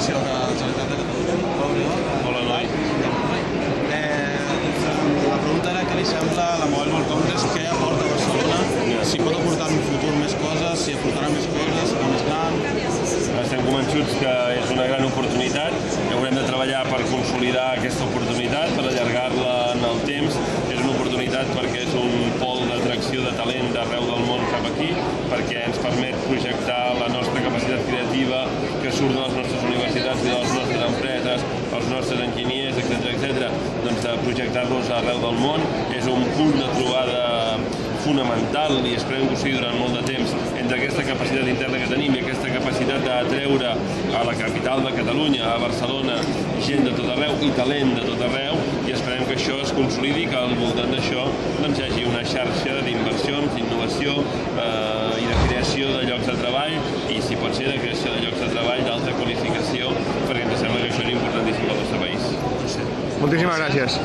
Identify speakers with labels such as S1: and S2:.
S1: Inversió de la Generalitat de Catalunya.
S2: Hola, noi.
S1: La pregunta era què li sembla la Mobile World Congress, què aporta a Barcelona, si pot aportar en un futur més coses, si aportarà més coses, com és gran.
S2: Estem convençuts que és una gran oportunitat, que haurem de treballar per consolidar aquesta oportunitat, per allargar-la en el temps. És una oportunitat perquè és un pol d'atracció de talent d'arreu del món cap aquí, perquè ens permet projectar la nostra capacitat creativa que surt de les nostres universitats i de les nostres empreses, els nostres enginyers, etc., doncs de projectar-los arreu del món. És un punt de trobada fonamental, i esperem que ho sigui durant molt de temps, entre aquesta capacitat interna que tenim i aquesta capacitat d'atreure a la capital de Catalunya, a Barcelona, gent de tot arreu i talent de tot arreu, i esperem que això es consolidi, que al voltant d'això doncs, hi hagi una xarxa d'inversions, d'innovació i de creació de llocs de treball, i si pot ser de creació de llocs de treball d'alta qualificació, perquè ens sembla que això és importantíssim al nostre país.
S3: Moltíssimes gràcies.